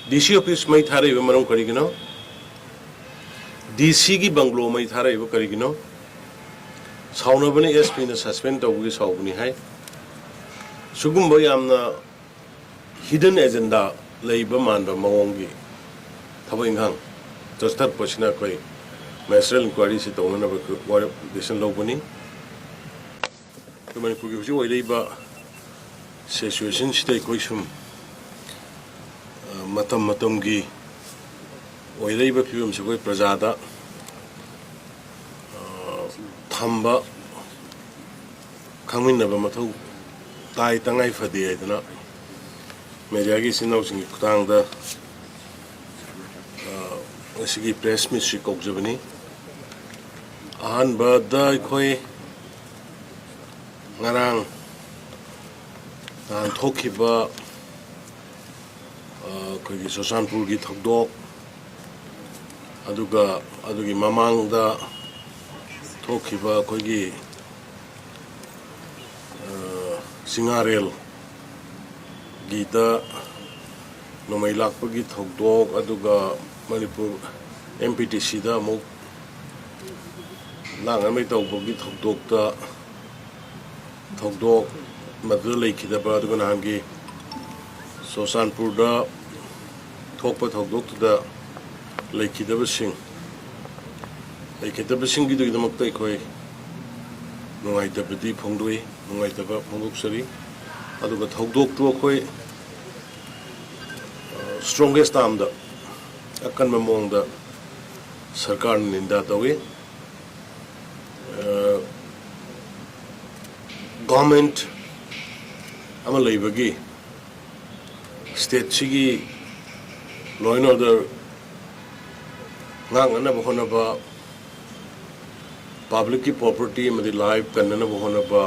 DC office mai thare iba maram kari gino DC ki banglo mai thare iba kari gino sauna bani SP na suspend to gi sau bani hai sugum boy amna hidden agenda leiba man ba mawongi thabai ngang just that posina koi master inquiry si to na ba war decision lo bani to mani pu gi oi leiba situation stai koi sum matam gi oi leiba phibum se koi prajada thamba khangmin na ba mathau tai tangai phadi aidana media gi sinau sing kutang da asigi press meet si kok jabani ahan ba da khoi ngarang an thoki ba khoi gi Churachandpur gi thakdok adugi mamang da thoki ba khoi gi singarel gita nomai lakpa gi thokdok aduga Manipur MPTC da mo langan mai tawbo gi thokdok ta thokdok madu leikida ba aduga nahan gi Churachandpur da thokpa thokdok da leikida ba sing gi du gi maktai khoi nungai da bidi phongdoi nungai da ba phongdok sari aduga thokdok tu khoi strongest time da akan mamong da sarkar ninda tawi government ama leibagi state sigi law and order ngang na bahona ba public ki property amadi live kanna bahona ba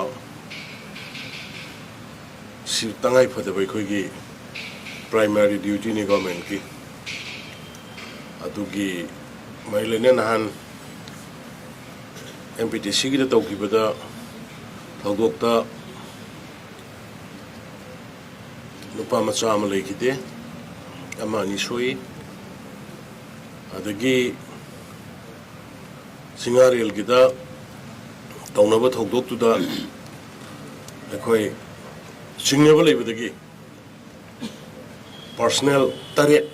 si tangai phada bai khoi gi primary duty ni government ki adugi mailene nahan MPTC gi da tawki bada thawdokta nupa macha ama leikide ama ni soi adagi singarel gi da tawnaba thawdoktu da akhoi singneba leibadagi personal taret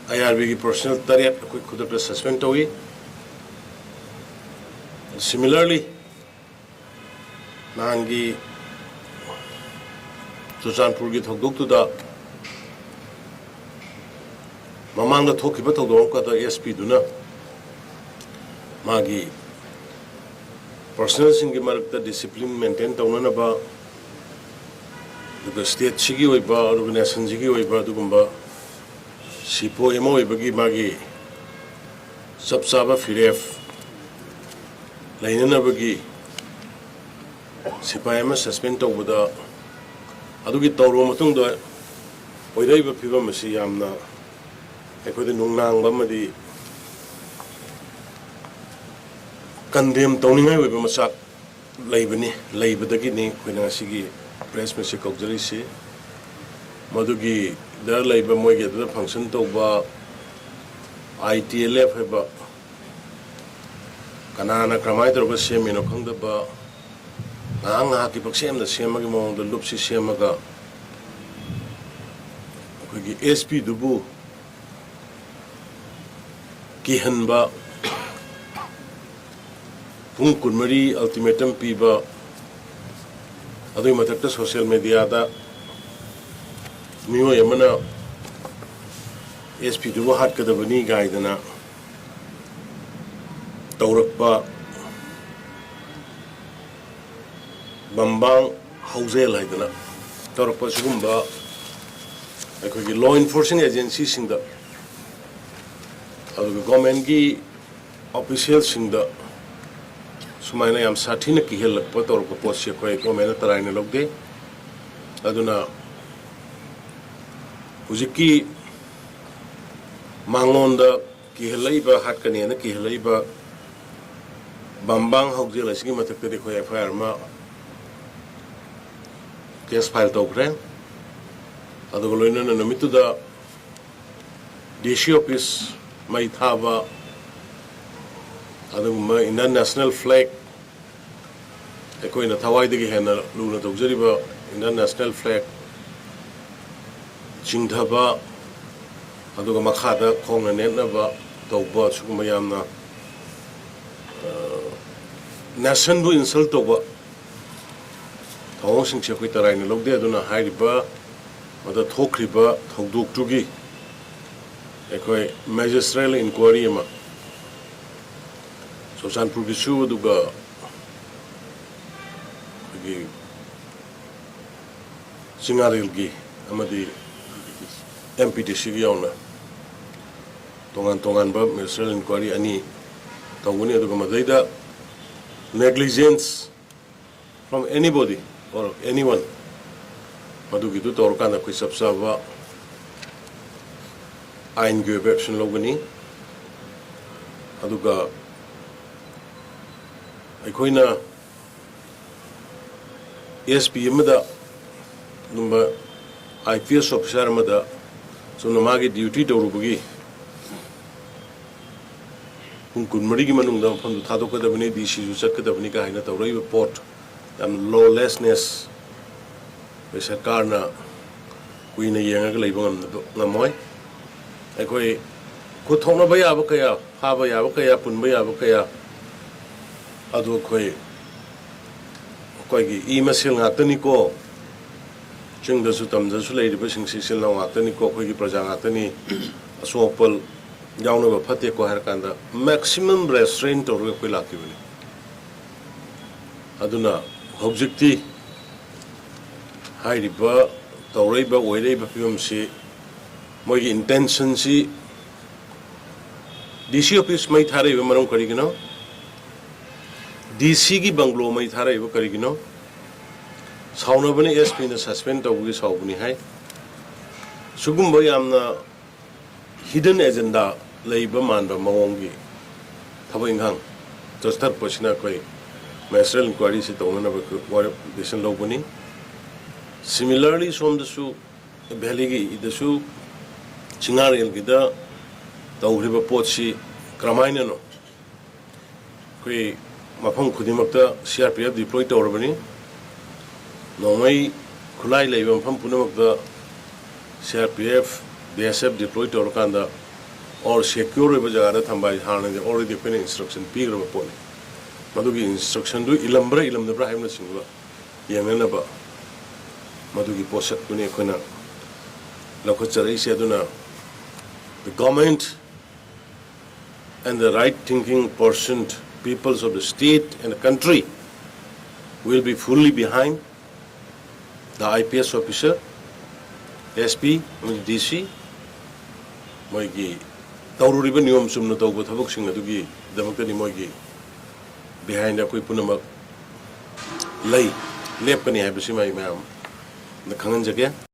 IRB की personal taret कोई खुद पे suspend हुई similarly नांगी Churachandpur की थोक दुख तुदा ममांग दा थोक की बतौ दों का दा SP दुना मागी personal सिंगे मरक दा discipline maintain तौना ना बा the state sigi oiba organization sigi oiba dugumba sipo emo oibagi magi sabsaba firef lainana bagi sipa ema suspend tawbada adugi tawro matung da oidaiba phiba masi yamna ekode nungnang bamadi condemn tawningai oiba masak laibani laibadagi ni khoina sigi press message kaujari si madugi dar laiba moige da function to ba ITLF heba kanana kramai dor ba semino khangda ba nga ki paksem da semagi mong da lup si semaga ko gi SP dubu ki hanba pung kunmari ultimatum piba adu matakta social media da miyo yamana SP dubu hat kadabani gaidana taurakpa bambang hauzel haidana taurakpa sugumba aikogi law enforcing agency singda adu government gi official singda sumaina yam sathina ki helakpa taurakpa posse koi government taraina logde aduna hujiki mangonda ki helaiba hatkani na ki helaiba bambang hauzel asigi matakta de khoi FIR ma case file tokre aduga loinana namituda DC office mai thaba aduguma Indian national flag ekoina thawaidagi hena luna tawjariba Indian national flag chingthaba aduga makhada khongna netnaba tawba suguma yamna nation bu insult tawba thawong singche khoi taraina logde aduna hairiba mada thokriba thoduk tugi ekoi magistrate inquiry ma Churachandpur ki su aduga gi singaril gi amadi MPTC gi yauna tongan ba magistrate inquiry ani tawuni aduga madaida negligence from anybody or anyone madugi tu torkana koi sabsaba ain gi action logani aduga aikoina SP amada number IPS officer amada sona magi duty tawrubugi kun marigi manungda pham thadokadabani DC ju chatkadabani ka haina tawrai report am lawlessness be sarkarna kuina yenga leiba ngamoi aikoi ko thongna baya ba kaya haba ya ba kaya punba ya ba kaya adu khoi gi I masil ngakani ko chingda su tamda su leiri ba singsi sil na ngakani ko khoi gi praja ngakani asopal yauna ba phate ko har kanda maximum restraint or ko lakibani aduna objective hairiba tawreiba oireiba pimsi mogi intention si DC office mai thare ba maram karigino DC ki banglo mai thare ba karigino sauna bani SP na suspend tawgi saubuni hai sugumba yamna hidden agenda leiba manba mawongi thabainghang justar posina koi magistrate inquiry si tawna ba war decision lobuni similarly som dasu beligi idasu chingarel gida tawriba potsi kramaina no koi mafam khudimakta CRPF deploy tawrabani nomai khulai leiba mafam punamakta CRPF BSF deploy tawrkanda or secure ba jagada thambai hana de already pen instruction pigraba pone madugi instruction du ilambra ilamdabra haimna singwa yangana ba madugi posak kune khona lakhachari se aduna the government and the right thinking percent peoples of the state and the country will be fully behind the IPS officer SP DC moigi tawruriba niyom sumna tawba thabak sing adugi damakani moigi behind akoi punamak lei lepkani haibasi mai mayam na khangan jage